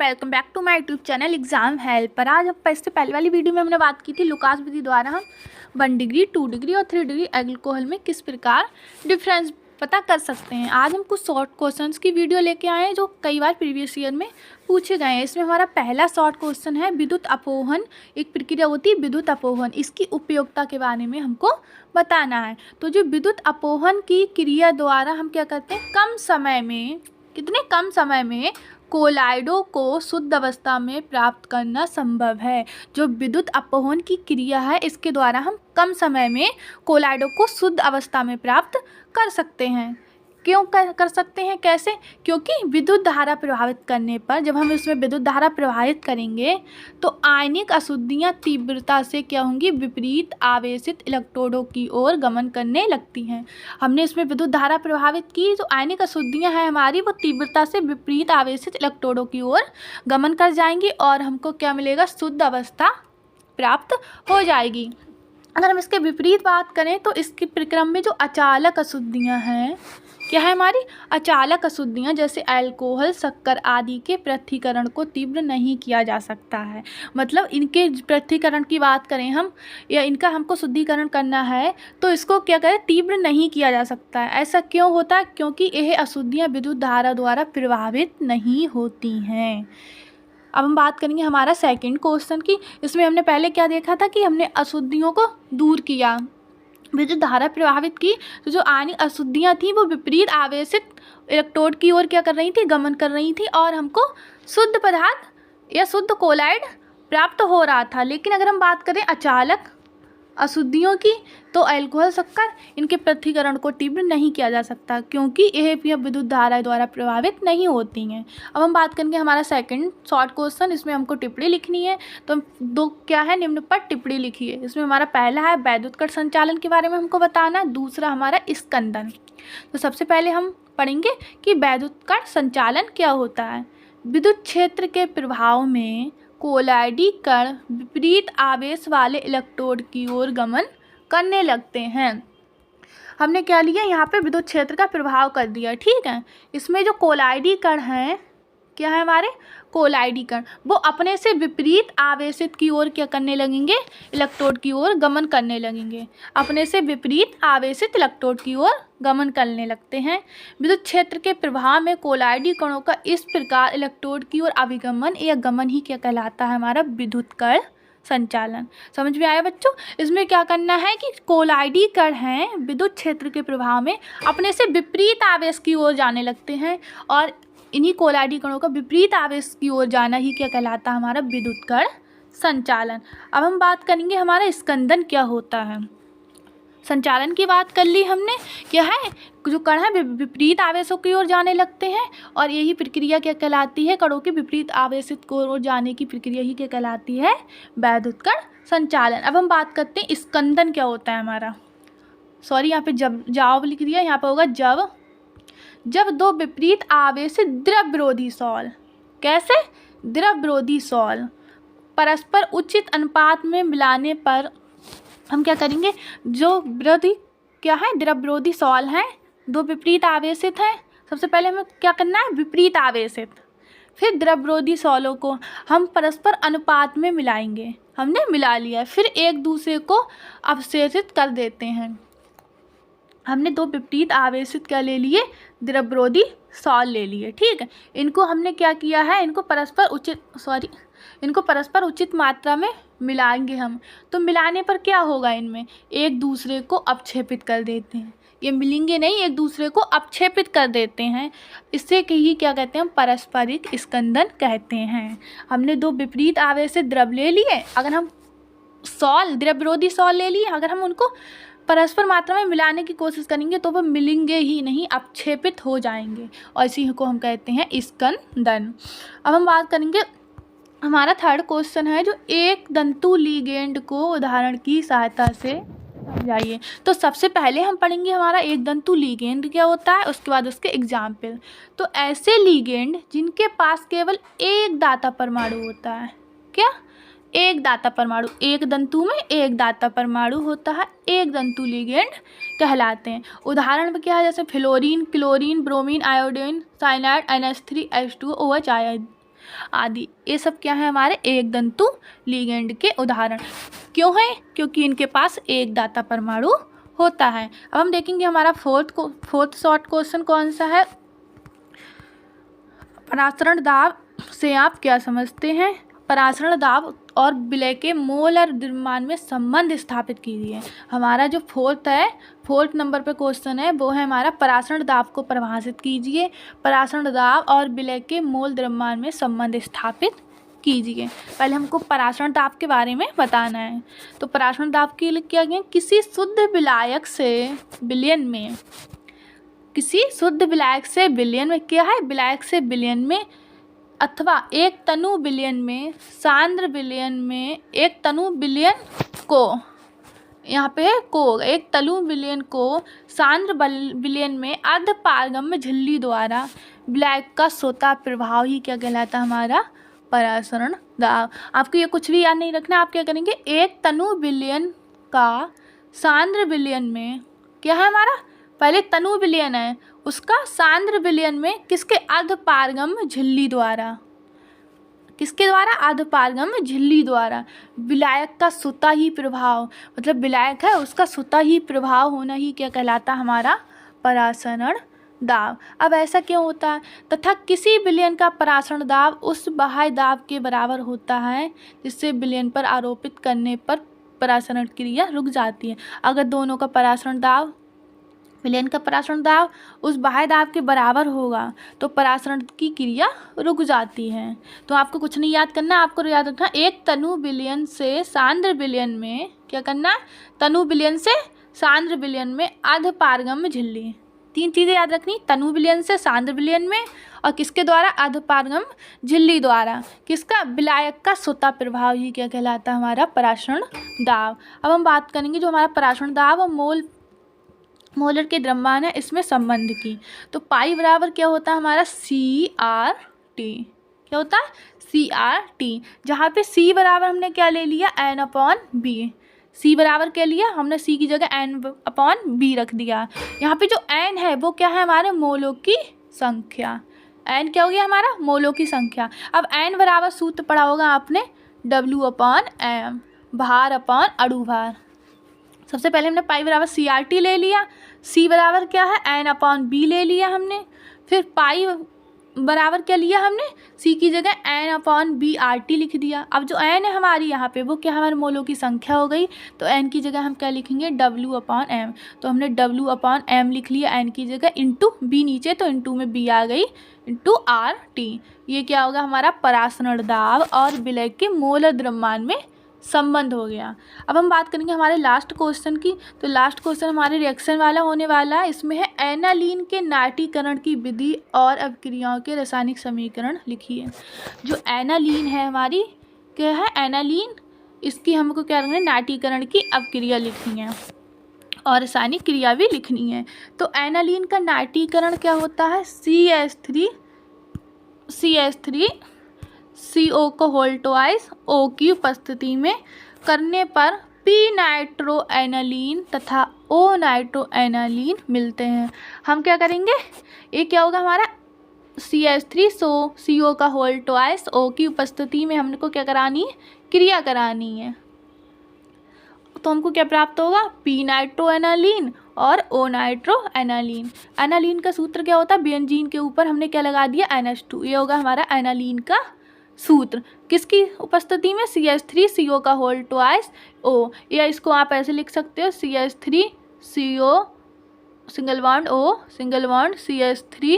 Welcome back to my YouTube channel exam helper. आज हम इससे पहले वाली वीडियो में हमने बात की थी लुकास विधि द्वारा हम 1 डिग्री 2 डिग्री और 3 डिग्री अल्कोहल में किस प्रकार डिफरेंस पता कर सकते हैं। आज हम कुछ शॉर्ट क्वेश्चंस की वीडियो लेके आए हैं जो कई बार प्रीवियस ईयर में पूछे गए हैं। इसमें हमारा पहला शॉर्ट क्वेश्चन है विद्युत अपोहन एक प्रक्रिया होती है विद्युत अपोहन, इसकी उपयोगिता के बारे में हमको बताना है। तो जो विद्युत अपोहन की क्रिया द्वारा हम क्या करते हैं, कम समय में कोलाइडों को शुद्ध अवस्था में प्राप्त करना संभव है। जो विद्युत अपोहन की क्रिया है इसके द्वारा हम कम समय में कोलाइडों को शुद्ध अवस्था में प्राप्त कर सकते हैं। क्यों कर सकते हैं, कैसे? क्योंकि विद्युत धारा प्रभावित करने पर, जब हम इसमें विद्युत धारा प्रवाहित करेंगे तो आयनिक अशुद्धियाँ तीव्रता से क्या होंगी, विपरीत आवेशित इलेक्ट्रोडों की ओर गमन करने लगती हैं। हमने इसमें विद्युत धारा प्रभावित की, जो आयनिक अशुद्धियाँ हैं हमारी वो तीव्रता से विपरीत आवेशित इलेक्ट्रोडों की ओर गमन कर जाएंगी और हमको क्या मिलेगा, शुद्ध अवस्था प्राप्त हो जाएगी। अगर हम इसके विपरीत बात करें तो इसके प्रक्रम में जो अचालक अशुद्धियाँ हैं, क्या है हमारी अचालक अशुद्धियाँ, जैसे अल्कोहल, शक्कर आदि के पृथक्करण को तीव्र नहीं किया जा सकता है। मतलब इनके पृथक्करण की बात करें हम, या इनका हमको शुद्धिकरण करना है तो इसको क्या करें, तीव्र नहीं किया जा सकता है। ऐसा क्यों होता है? क्योंकि यह अशुद्धियाँ विद्युत धारा द्वारा प्रभावित नहीं होती हैं। अब हम बात करेंगे हमारा सेकंड क्वेश्चन की। इसमें हमने पहले क्या देखा था कि हमने अशुद्धियों को दूर किया, विद्युत धारा प्रभावित की, तो जो आयनिक अशुद्धियाँ थी वो विपरीत आवेशित इलेक्ट्रोड की ओर क्या कर रही थी, गमन कर रही थी और हमको शुद्ध पदार्थ या शुद्ध कोलाइड प्राप्त हो रहा था। लेकिन अगर हम बात करें अचालक अशुद्धियों की तो अल्कोहल, शक्कर, इनके पृथक्करण को तीव्र नहीं किया जा सकता क्योंकि यह विद्युत धारा द्वारा प्रभावित नहीं होती हैं। अब हम बात करेंगे हमारा सेकंड शॉर्ट क्वेश्चन। इसमें हमको टिप्पणी लिखनी है, तो दो क्या है, निम्न पर टिप्पणी लिखिए। इसमें हमारा पहला है वैद्युतकण संचालन के बारे में हमको बताना, दूसरा हमारा स्कंदन। तो सबसे पहले हम पढ़ेंगे कि वैद्युतकण संचालन क्या होता है। विद्युत क्षेत्र के प्रभाव में कोलाइडी कण विपरीत आवेश वाले इलेक्ट्रोड की ओर गमन करने लगते हैं। हमने क्या लिया, यहाँ पे विद्युत क्षेत्र का प्रभाव कर दिया, ठीक है। इसमें जो कोलाइडी कण हैं, क्या है हमारे कोलाइडी कण, वो अपने से विपरीत आवेशित की ओर क्या करने लगेंगे, इलेक्ट्रोड की ओर गमन करने लगेंगे। अपने से विपरीत आवेशित इलेक्ट्रोड की ओर गमन करने लगते हैं। विद्युत क्षेत्र के प्रभाव में कोलाइडी कणों का इस प्रकार इलेक्ट्रोड की ओर अभिगमन या गमन ही क्या कहलाता है, हमारा विद्युतकण संचालन। समझ में आया बच्चों? इसमें क्या करना है कि कोलाइडी कण हैं विद्युत क्षेत्र के प्रभाव में अपने से विपरीत आवेश की ओर जाने लगते हैं और इन्हीं कोलाइडी कणों का विपरीत आवेश की ओर जाना ही क्या कहलाता है, हमारा विद्युतकण संचालन। अब हम बात करेंगे हमारा स्कंदन क्या होता है। संचालन की बात कर ली हमने, क्या है, जो कण है विपरीत आवेशों की ओर जाने लगते हैं और यही प्रक्रिया क्या कहलाती है, कणों के विपरीत आवेशित की ओर जाने की प्रक्रिया ही क्या कहलाती है, वैद्युतकण संचालन। अब हम बात करते हैं स्कंदन क्या होता है हमारा। सॉरी, यहाँ पे जब लिख दिया, यहाँ पे होगा जब दो विपरीत आवेशित द्रव विरोधी सॉल, कैसे, द्रव विरोधी सॉल परस्पर उचित अनुपात में मिलाने पर हम क्या करेंगे, जो विरोधी क्या है, द्रव विरोधी सॉल हैं, दो विपरीत आवेशित हैं। सबसे पहले हमें क्या करना है, विपरीत आवेशित, फिर द्रव विरोधी सॉलों को हम परस्पर अनुपात में मिलाएंगे। हमने मिला लिया, फिर एक दूसरे को अवशेषित कर देते हैं। हमने दो विपरीत आवेशित क्या ले लिए, द्रव विरोधी सॉल ले लिए, ठीक है। इनको हमने क्या किया है, इनको परस्पर उचित मात्रा में मिलाएंगे हम। तो मिलाने पर क्या होगा, इनमें एक दूसरे को अपक्षेपित कर देते हैं। ये मिलेंगे नहीं, एक दूसरे को अपक्षेपित कर देते हैं। इससे ही क्या कहते हैं, हम पारस्परिक स्कंदन कहते हैं। हमने दो विपरीत आवेशित द्रव ले लिए, अगर हम द्रव विरोधी सॉल ले लिए, अगर हम उनको परस्पर मात्रा में मिलाने की कोशिश करेंगे तो वो मिलेंगे ही नहीं, अपक्षेपित हो जाएंगे और इसी को हम कहते हैं स्कंदन। अब हम बात करेंगे हमारा थर्ड क्वेश्चन है, जो एक दंतु लिगेंड को उदाहरण की सहायता से समझाइए। तो सबसे पहले हम पढ़ेंगे हमारा एक दंतु लिगेंड क्या होता है, उसके बाद उसके एग्जाम्पल। तो ऐसे लिगेंड जिनके पास केवल एक दाता परमाणु होता है, क्या, एक दाता परमाणु, एक दंतु में एक दाता परमाणु होता है, एक दंतु लिगेंड कहलाते हैं। उदाहरण में क्या है, जैसे fluorine, chlorine, bromine, iodine, cyanide, NH3, H2OH ion. आदि। ये सब क्या है हमारे एक तंतु लिगेंड के उदाहरण। क्यों है? क्योंकि इनके पास एक दाता परमाणु होता है। अब हम देखेंगे हमारा फोर्थ शॉर्ट क्वेश्चन कौन सा है। परासरण दाब से आप क्या समझते हैं? परासरण दाब और विलय के मोलर द्रव्यमान में संबंध स्थापित कीजिए। हमारा जो फोर्थ नंबर पे क्वेश्चन है वो है हमारा परासरण दाब को परिभाषित कीजिए। परासरण दाब और विलय के मोल द्रव्यमान में संबंध स्थापित कीजिए। पहले हमको परासरण दाब के बारे में बताना है। तो परासरण दाब के लिए क्या गया, किसी शुद्ध विलायक से विलयन में अथवा एक तनु विलयन में सांद्र विलयन में एक तनु विलयन को, यहाँ पे एक तनु विलयन को सांद्र विलयन में अर्ध पारगम्य झिल्ली द्वारा विलायक का स्वतः प्रभाव ही क्या कहलाता है? हमारा परासरण दाब। आपको ये कुछ भी याद नहीं रखना। आप क्या करेंगे, एक तनु विलयन का सांद्र विलयन में क्या है हमारा, पहले तनु विलयन है उसका सांद्र विलयन में किसके अर्धपारगम्य झिल्ली द्वारा, किसके द्वारा? अर्धपारगम्य झिल्ली द्वारा विलायक का स्वतः ही प्रभाव, मतलब विलायक है उसका स्वतः ही प्रभाव होना ही क्या कहलाता हमारा परासरण दाब। अब ऐसा क्यों होता है? तथा किसी विलयन का परासरण दाब उस बाह्य दाब के बराबर होता है जिससे विलयन पर आरोपित करने पर परासरण क्रिया रुक जाती है। अगर दोनों का परासरण दाब, विलयन का परासरण दाब उस बाह्य दाब के बराबर होगा तो परासरण की क्रिया रुक जाती है। तो आपको कुछ नहीं याद करना, आपको याद रखना एक तनु विलयन से सांद्र विलयन में क्या करना, तनु विलयन से सांद्र विलयन में अर्धपारगम्य झिल्ली। 3 चीज़ें याद रखनी, तनु विलयन से सांद्र विलयन में और किसके द्वारा? अर्धपारगम्य झिल्ली द्वारा। किसका? विलायक का स्वतः प्रभाव ही क्या कहलाता है हमारा परासरण दाब। अब हम बात करेंगे जो हमारा परासरण दाब और मोलर के द्रव्यमान है इसमें संबंध की। तो पाई बराबर क्या होता है हमारा CRT। क्या होता है? CRT। जहाँ पे C बराबर हमने क्या ले लिया, N/B। C बराबर क्या लिया हमने, C की जगह N/B रख दिया। यहाँ पे जो N है वो क्या है हमारे मोलों की संख्या। N क्या हो गया हमारा? मोलों की संख्या। अब N बराबर सूत्र पढ़ा होगा आपने W/M, भार अपॉन अणुभार। सबसे पहले हमने पाई बराबर CRT ले लिया, C बराबर क्या है N/B ले लिया हमने, फिर पाई बराबर क्या लिया हमने, C की जगह N/BRT लिख दिया। अब जो N है हमारी यहाँ पे वो क्या हमारे मोलों की संख्या हो गई, तो N की जगह हम क्या लिखेंगे W/M। तो हमने W/M लिख लिया N की जगह, इंटू B नीचे तो इंटू में B आ गई, इंटू RT। ये क्या होगा हमारा परासरण दाब और विलय के मोलर द्रव्यमान में संबंध हो गया। अब हम बात करेंगे हमारे लास्ट क्वेश्चन की। तो लास्ट क्वेश्चन हमारे रिएक्शन वाला होने वाला है। इसमें है एनालीन के नाइट्रीकरण की विधि और अभिक्रियाओं के रासायनिक समीकरण लिखिए। जो एनालीन है हमारी क्या है, एनालीन, इसकी हमको क्या करना है, नाइट्रीकरण की अभिक्रिया लिखनी है और रासायनिक क्रिया भी लिखनी है। तो एनालीन का नाइट्रीकरण क्या होता है, CH3 CO को होल ट्वाइस O की उपस्थिति में करने पर P नाइट्रोएनालीन तथा O नाइट्रोएनालीन मिलते हैं। हम क्या करेंगे, ये क्या होगा हमारा CH3 CO का होल ट्वाइस O की उपस्थिति में हमको क्या करानी है, क्रिया करानी है। तो हमको क्या प्राप्त होगा, P नाइट्रोएनालीन और O नाइट्रोएनालीन। एनालीन का सूत्र क्या होता है, बेंजीन के ऊपर हमने क्या लगा दिया NH2। ये होगा हमारा एनालीन का सूत्र। किसकी उपस्थिति में, CH3 CO का होल ट्वाइस O, या इसको आप ऐसे लिख सकते हो CH3 CO single bond O single bond CH3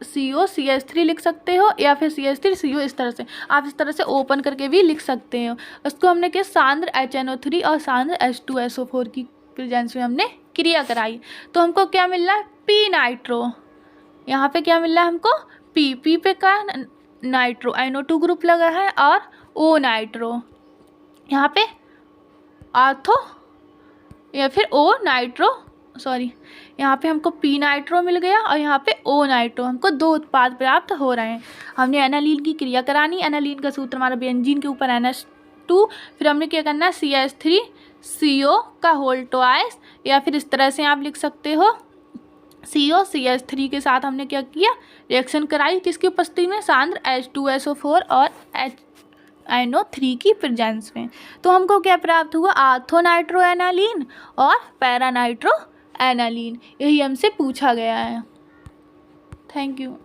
CO CH3 लिख सकते हो, या फिर CH3 CO। इस तरह से आप इस तरह से ओपन करके भी लिख सकते हो। उसको हमने क्या सांद्र HNO3 और सांद्र H2SO4 की प्रेजेंस में हमने क्रिया कराई। तो हमको क्या मिल रहा है, P नाइट्रो। यहाँ पे क्या मिल रहा है हमको, P पे का नाइट्रो NO2 ग्रुप लगा है और O नाइट्रो, यहाँ पे आर्थो या फिर O नाइट्रो, यहाँ पे हमको P नाइट्रो मिल गया और यहाँ पे O नाइट्रो। हमको 2 उत्पाद प्राप्त हो रहे हैं। हमने एनालीन की क्रिया करानी। एनालीन का सूत्र हमारा बेंजीन के ऊपर NH2, फिर हमने क्या करना है CH3 CO का होल ट्वाइस, या फिर इस तरह से आप लिख सकते हो COCH3 के साथ हमने क्या किया, रिएक्शन कराई, किसकी उपस्थिति में, सांद्र H2SO4 और NO3 की प्रेजेंस में। तो हमको क्या प्राप्त हुआ, आर्थोनाइट्रोएनालीन और पैरानाइट्रोएनालीन। यही हमसे पूछा गया है। Thank you.